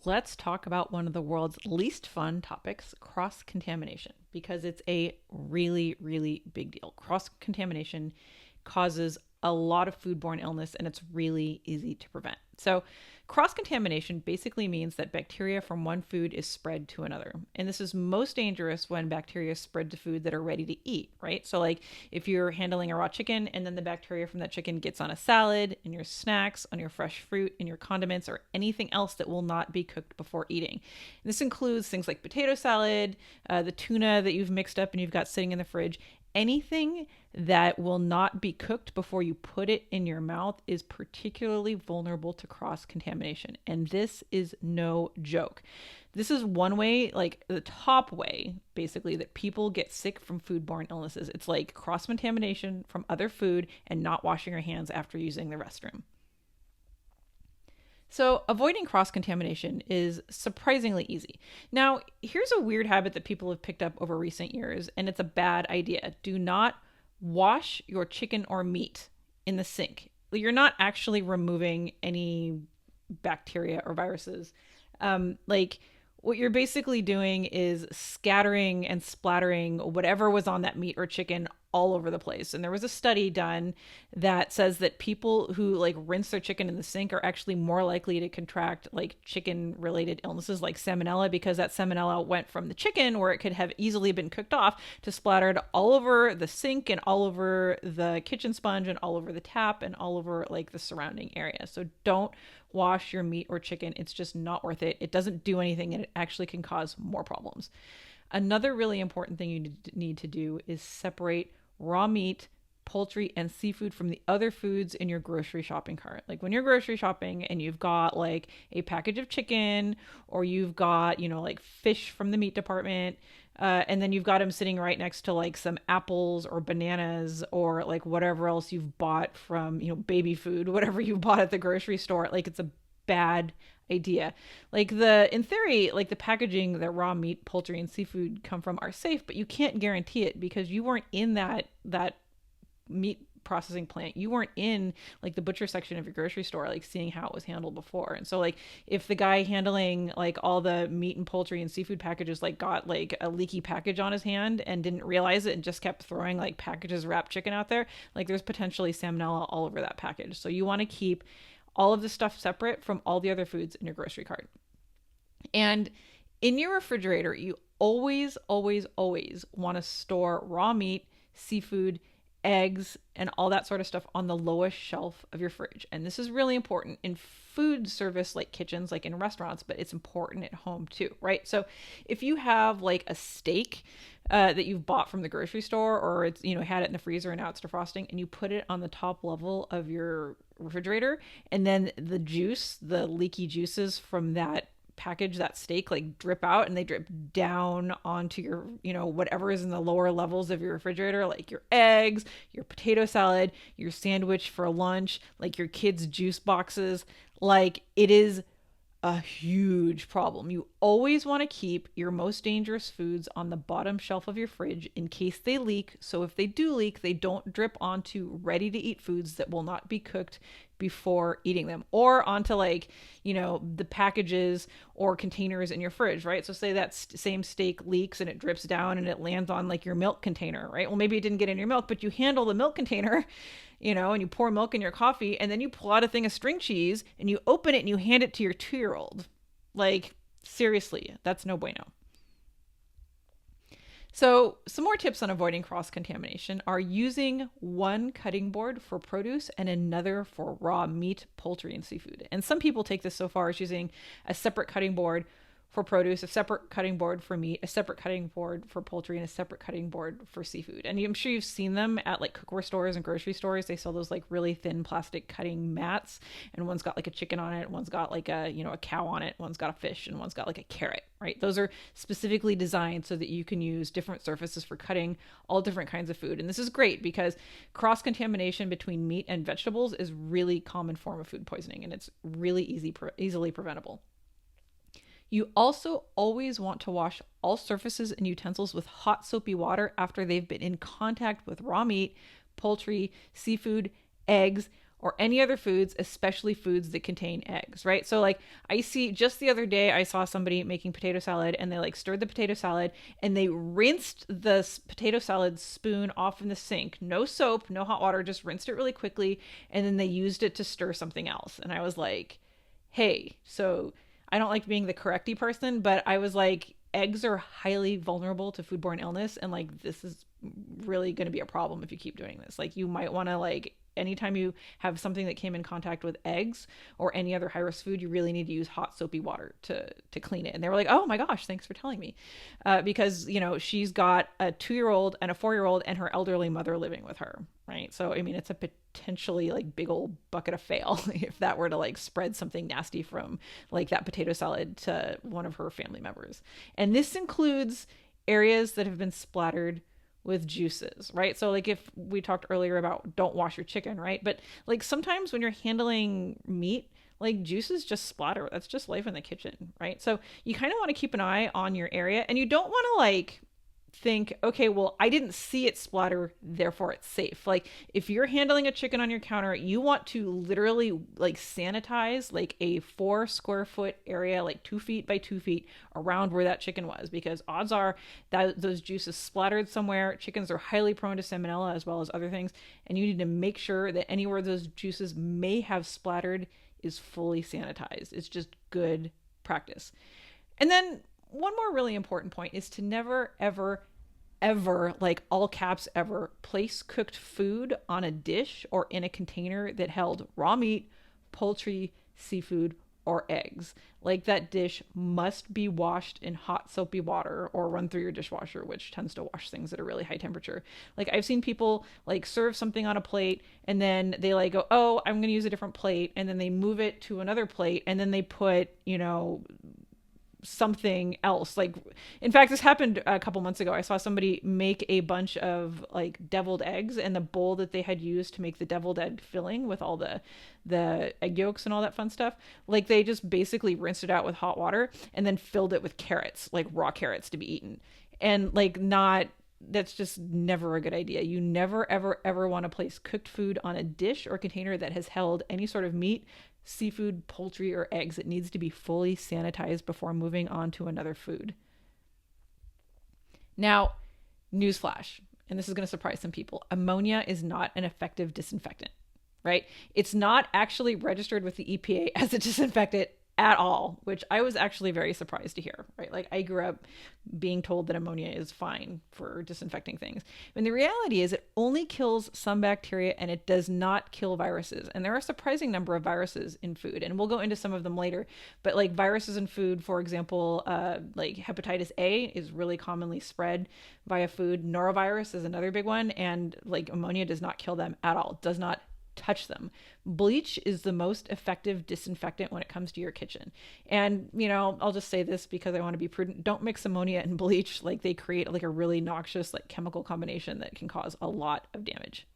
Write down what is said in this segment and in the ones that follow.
let's talk about one of the world's least fun topics, cross contamination, because it's a really, really big deal. Cross contamination causes a lot of foodborne illness and it's really easy to prevent. So, cross contamination basically means that bacteria from one food is spread to another. And this is most dangerous when bacteria spread to food that are ready to eat, right? So, like if you're handling a raw chicken and then the bacteria from that chicken gets on a salad, in your snacks, on your fresh fruit, in your condiments, or anything else that will not be cooked before eating. And this includes things like potato salad, the tuna that you've mixed up and you've got sitting in the fridge, anything that will not be cooked before you put it in your mouth is particularly vulnerable to cross contamination. And this is no joke. This is one way, like the top way, basically, that people get sick from foodborne illnesses. It's like cross contamination from other food and not washing your hands after using the restroom. So, avoiding cross contamination is surprisingly easy. Now, here's a weird habit that people have picked up over recent years, and it's a bad idea. Do not wash your chicken or meat in the sink. You're not actually removing any bacteria or viruses. Like, what you're basically doing is scattering and splattering whatever was on that meat or chicken all over the place. And there was a study done that says that people who like rinse their chicken in the sink are actually more likely to contract like chicken related illnesses like salmonella, because that salmonella went from the chicken where it could have easily been cooked off to splattered all over the sink and all over the kitchen sponge and all over the tap and all over like the surrounding area. So don't wash your meat or chicken. It's just not worth it. It doesn't do anything and it actually can cause more problems. Another really important thing you need to do is separate raw meat, poultry, and seafood from the other foods in your grocery shopping cart. Like when you're grocery shopping and you've got like a package of chicken or you've got, like fish from the meat department, and then you've got them sitting right next to like some apples or bananas or like whatever else you've bought from, baby food, whatever you bought at the grocery store. Like it's a bad idea. Like in theory, like the packaging that raw meat, poultry, and seafood come from are safe, but you can't guarantee it because you weren't in that meat processing plant. You weren't in like the butcher section of your grocery store, like seeing how it was handled before. And so like if the guy handling like all the meat and poultry and seafood packages like got like a leaky package on his hand and didn't realize it and just kept throwing like packages wrapped chicken out there, like there's potentially salmonella all over that package. So you want to keep all of the stuff separate from all the other foods in your grocery cart. And in your refrigerator, you always, always, always want to store raw meat, seafood, eggs, and all that sort of stuff on the lowest shelf of your fridge. And this is really important in food service like kitchens, like in restaurants, but it's important at home too, right? So if you have like a steak that you've bought from the grocery store, or it's, had it in the freezer and now it's defrosting, and you put it on the top level of your refrigerator, and then the leaky juices from that package, that steak, like drip out and they drip down onto your, whatever is in the lower levels of your refrigerator, like your eggs, your potato salad, your sandwich for lunch, like your kids' juice boxes. Like it is a huge problem. You always want to keep your most dangerous foods on the bottom shelf of your fridge in case they leak. So if they do leak, they don't drip onto ready to eat foods that will not be cooked before eating them, or onto like, the packages or containers in your fridge, right? So say that same steak leaks and it drips down and it lands on like your milk container, right? Well, maybe it didn't get in your milk, but you handle the milk container, and you pour milk in your coffee, and then you pull out a thing of string cheese and you open it and you hand it to your 2-year-old. Like, seriously, that's no bueno. So some more tips on avoiding cross-contamination are using one cutting board for produce and another for raw meat, poultry, and seafood. And some people take this so far as using a separate cutting board for produce, a separate cutting board for meat, a separate cutting board for poultry, and a separate cutting board for seafood. And I'm sure you've seen them at like cookware stores and grocery stores. They sell those like really thin plastic cutting mats, and one's got like a chicken on it, one's got like a cow on it, one's got a fish, and one's got like a carrot, right? Those are specifically designed so that you can use different surfaces for cutting all different kinds of food. And this is great because cross-contamination between meat and vegetables is really common form of food poisoning, and it's really easily preventable. You also always want to wash all surfaces and utensils with hot soapy water after they've been in contact with raw meat, poultry, seafood, eggs, or any other foods, especially foods that contain eggs, right? So like I see just the other day, I saw somebody making potato salad and they like stirred the potato salad and they rinsed the potato salad spoon off in the sink. No soap, no hot water, just rinsed it really quickly. And then they used it to stir something else. And I was like, hey, so I don't like being the correcty person, but I was like, eggs are highly vulnerable to foodborne illness. And like, this is really going to be a problem if you keep doing this. Like, you might want to like, anytime you have something that came in contact with eggs or any other high risk food, you really need to use hot soapy water to clean it. And they were like, oh my gosh, thanks for telling me. Because, you know, she's got a 2-year-old and a 4-year-old and her elderly mother living with her. Right. So, I mean, it's a potentially like big old bucket of fail if that were to like spread something nasty from like that potato salad to one of her family members. And this includes areas that have been splattered with juices, right? So like if we talked earlier about don't wash your chicken, right? But like sometimes when you're handling meat, like juices just splatter. That's just life in the kitchen, right? So you kind of want to keep an eye on your area, and you don't want to like think, okay, well, I didn't see it splatter, therefore it's safe. Like if you're handling a chicken on your counter, you want to literally like sanitize like a 4 square foot area, like 2 feet by 2 feet around where that chicken was, because odds are that those juices splattered somewhere. Chickens are highly prone to salmonella as well as other things, and you need to make sure that anywhere those juices may have splattered is fully sanitized. It's just good practice. And then one more really important point is to never, ever, like all caps ever, place cooked food on a dish or in a container that held raw meat, poultry, seafood, or eggs. Like that dish must be washed in hot soapy water or run through your dishwasher, which tends to wash things at a really high temperature. Like I've seen people like serve something on a plate and then they like go, oh, I'm going to use a different plate. And then they move it to another plate and then they put, you know, something else. Like, in fact, this happened a couple months ago. I saw somebody make a bunch of like deviled eggs, and the bowl that they had used to make the deviled egg filling with all the egg yolks and all that fun stuff, like they just basically rinsed it out with hot water and then filled it with carrots, like raw carrots to be eaten. And like not that's just never a good idea. You never, ever want to place cooked food on a dish or container that has held any sort of meat, seafood, poultry, or eggs. It needs to be fully sanitized before moving on to another food. Now, newsflash, and this is going to surprise some people. Ammonia is not an effective disinfectant, right? It's not actually registered with the EPA as a disinfectant at all, which I was actually very surprised to hear, right? Like I grew up being told that ammonia is fine for disinfecting things. And the reality is it only kills some bacteria and it does not kill viruses. And there are a surprising number of viruses in food, and we'll go into some of them later. But like viruses in food, for example, like hepatitis A is really commonly spread via food. Norovirus is another big one. And like ammonia does not kill them at all. It does not touch them. Bleach is the most effective disinfectant when it comes to your kitchen. And, you know, I'll just say this because I want to be prudent. Don't mix ammonia and bleach. Like they create like a really noxious like chemical combination that can cause a lot of damage.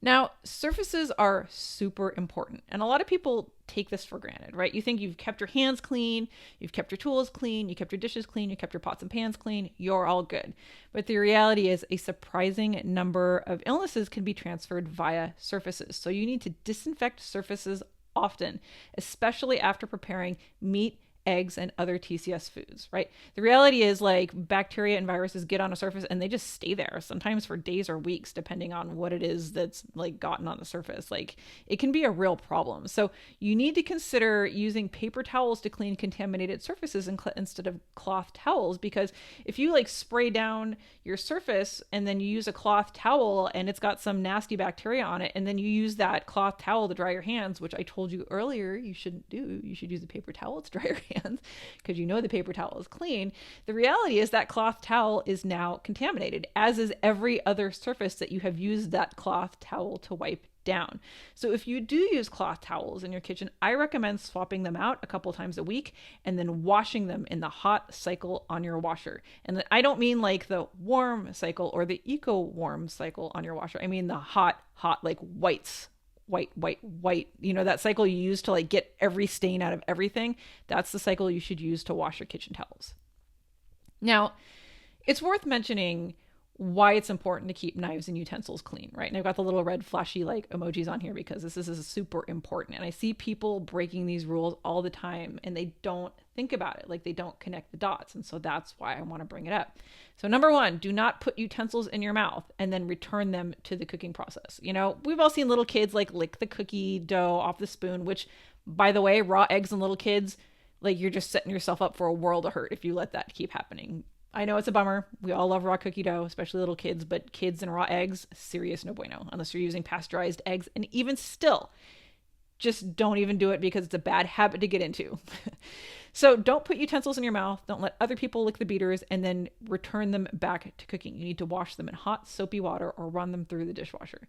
Now, surfaces are super important, and a lot of people take this for granted, right? You think you've kept your hands clean, you've kept your tools clean, you kept your dishes clean, you kept your pots and pans clean, you're all good. But the reality is a surprising number of illnesses can be transferred via surfaces. So you need to disinfect surfaces often, especially after preparing meat, eggs, and other TCS foods, right? The reality is like bacteria and viruses get on a surface and they just stay there, sometimes for days or weeks, depending on what it is that's like gotten on the surface. Like it can be a real problem. So you need to consider using paper towels to clean contaminated surfaces instead of cloth towels, because if you like spray down your surface and then you use a cloth towel and it's got some nasty bacteria on it, and then you use that cloth towel to dry your hands, which I told you earlier you shouldn't do. You should use a paper towel to dry your hands because you know the paper towel is clean. The reality is that cloth towel is now contaminated, as is every other surface that you have used that cloth towel to wipe down. So if you do use cloth towels in your kitchen, I recommend swapping them out a couple times a week and then washing them in the hot cycle on your washer. And I don't mean like the warm cycle or the eco warm cycle on your washer. I mean the hot, like whites. White, you know, that cycle you use to like get every stain out of everything. That's the cycle you should use to wash your kitchen towels. Now, it's worth mentioning why it's important to keep knives and utensils clean, right? And I've got the little red flashy like emojis on here because this is super important. And I see people breaking these rules all the time and they don't think about it, like they don't connect the dots. And so that's why I want to bring it up. So number one, do not put utensils in your mouth and then return them to the cooking process. You know, we've all seen little kids like lick the cookie dough off the spoon, which by the way, raw eggs and little kids, like you're just setting yourself up for a world of hurt if you let that keep happening. I know it's a bummer. We all love raw cookie dough, especially little kids, but kids and raw eggs, serious no bueno, unless you're using pasteurized eggs. And even still, just don't even do it because it's a bad habit to get into. So don't put utensils in your mouth. Don't let other people lick the beaters and then return them back to cooking. You need to wash them in hot, soapy water or run them through the dishwasher.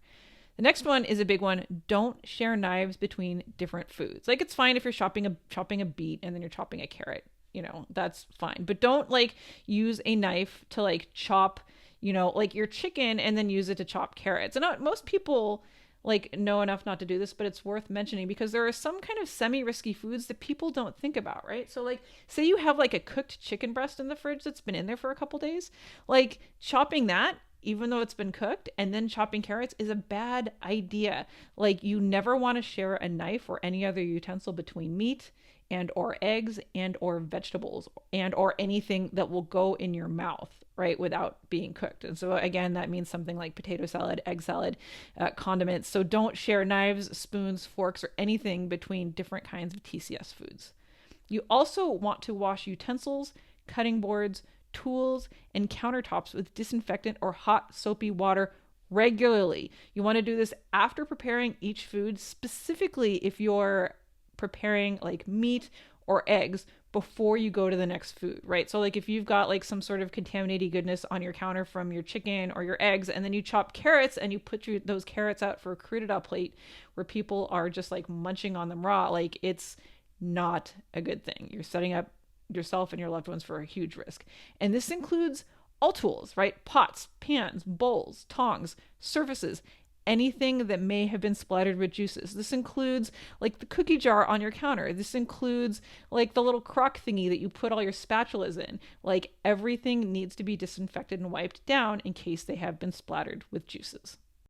The next one is a big one. Don't share knives between different foods. Like it's fine if you're chopping a beet and then you're chopping a carrot. You know, that's fine. But don't like use a knife to like chop, you know, like your chicken and then use it to chop carrots. And most people like know enough not to do this, but it's worth mentioning because there are some kind of semi-risky foods that people don't think about, right? So like say you have like a cooked chicken breast in the fridge that's been in there for a couple days, like chopping that even though it's been cooked and then chopping carrots is a bad idea. Like you never want to share a knife or any other utensil between meat and or eggs and or vegetables and or anything that will go in your mouth, right, without being cooked. And so again, that means something like potato salad, egg salad, condiments. So don't share knives, spoons, forks, or anything between different kinds of TCS foods. You also want to wash utensils, cutting boards, tools, and countertops with disinfectant or hot soapy water regularly. You want to do this after preparing each food, specifically if you're preparing like meat or eggs before you go to the next food, right? So like if you've got like some sort of contaminated goodness on your counter from your chicken or your eggs, and then you chop carrots and you put those carrots out for a crudité plate where people are just like munching on them raw, like it's not a good thing. You're setting up yourself and your loved ones for a huge risk. And this includes all tools, right? Pots, pans, bowls, tongs, surfaces, anything that may have been splattered with juices. This includes like the cookie jar on your counter. This includes like the little crock thingy that you put all your spatulas in. Like everything needs to be disinfected and wiped down in case they have been splattered with juices.